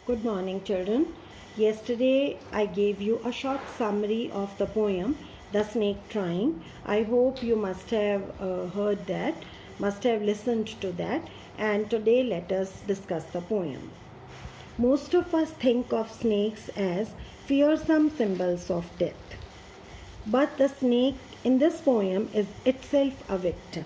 Good morning, children. Yesterday I gave you a short summary of the poem The Snake Trying. I hope you must have heard that, must have listened to that, and today let us discuss the poem. Most of us think of snakes as fearsome symbols of death, but the snake in this poem is itself a victim.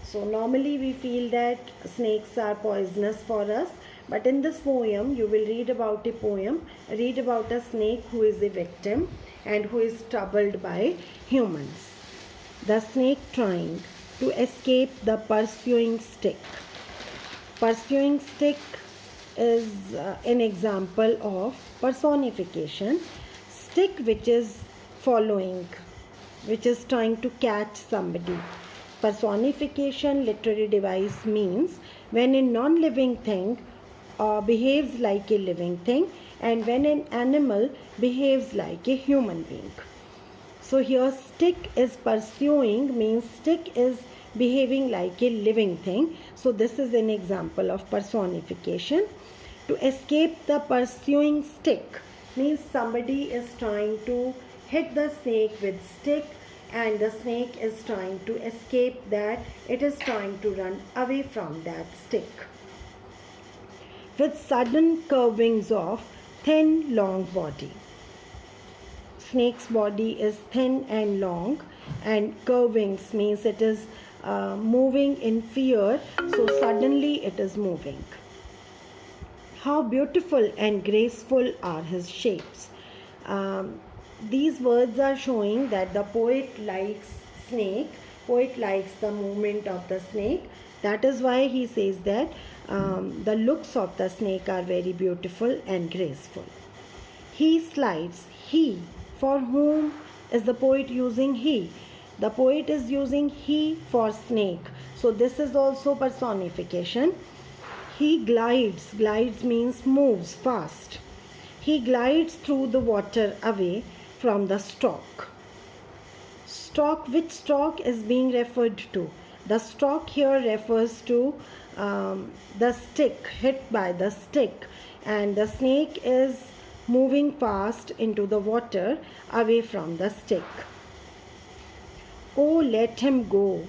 So normally we feel that snakes are poisonous for us, but in this poem you will read about a snake who is a victim and who is troubled by humans. The snake trying to escape the pursuing stick. Pursuing stick is an example of personification. Stick which is following, which is trying to catch somebody. Personification literary device means when a non-living thing behaves like a living thing and when an animal behaves like a human being. So here stick is pursuing means stick is behaving like a living thing. So this is an example of personification. To escape the pursuing stick means somebody is trying to hit the snake with stick and the snake is trying to escape that, it is trying to run away from that stick. With sudden curvings of thin long body. Snake's body is thin and long, and curvings means it is moving in fear, so suddenly it is moving. How beautiful and graceful are his shapes. These words are showing that the poet likes snake, poet likes the movement of the snake. That is why he says that the looks of the snake are very beautiful and graceful. He slides, he, for whom is the poet using he? The poet is using he for snake. So this is also personification. He glides, glides means moves fast. He glides through the water away from the stalk. Stalk, which stalk is being referred to? The stalk here refers to the stick, hit by the stick, and the snake is moving fast into the water away from the stick. Oh, let him go.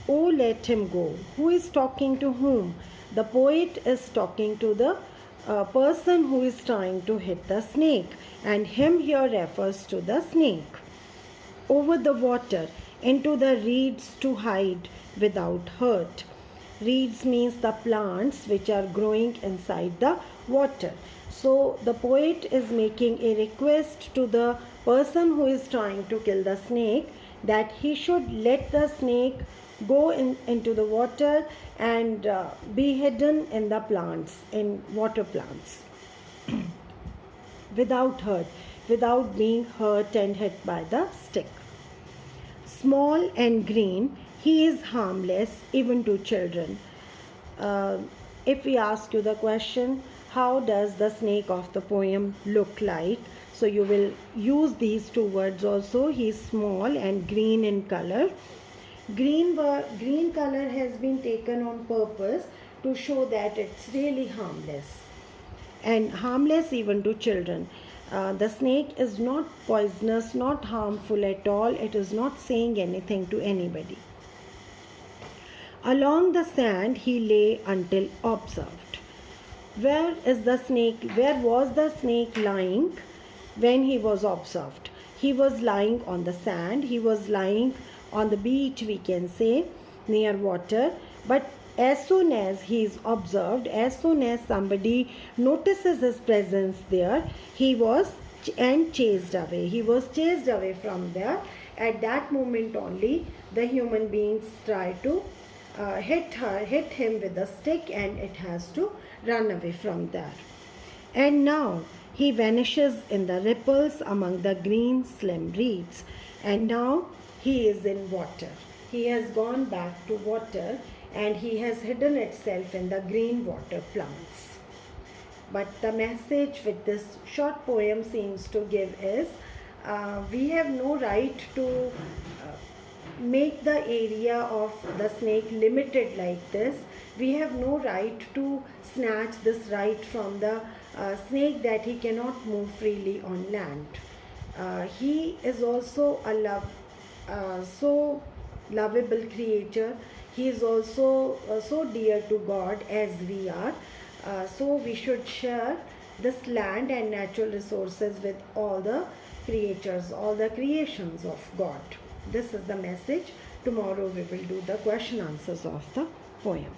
Oh, let him go. Who is talking to whom? The poet is talking to the person who is trying to hit the snake, and him here refers to the snake. Over the water, into the reeds to hide without hurt. Reeds means the plants which are growing inside the water. So the poet is making a request to the person who is trying to kill the snake that he should let the snake go into the water and be hidden in the plants, in water plants, without hurt, without being hurt and hit by the stick. Small and green, he is harmless even to children. If we ask you the question, how does the snake of the poem look like? So you will use these two words also. He is small and green in color. Green color has been taken on purpose to show that it's really harmless and harmless even to children. The snake is not poisonous, not harmful at all. It is not saying anything to anybody. Along the sand he lay until observed. Where is the snake? Where was the snake lying when he was observed? He was lying on the sand. He was lying on the beach, we can say, near water. But as soon as he is observed, as soon as somebody notices his presence there, he was chased away. He was chased away from there. At that moment only, the human beings try to hit him with a stick, and it has to run away from there. And now he vanishes in the ripples among the green slim reeds. And now he is in water. He has gone back to water and he has hidden itself in the green water plants. But the message which this short poem seems to give is we have no right to make the area of the snake limited like this. We have no right to snatch this right from the snake that he cannot move freely on land. He is also so lovable creature. He is also so dear to God as we are. So we should share this land and natural resources with all the creatures, all the creations of God. This is the message. Tomorrow we will do the question answers of the poem.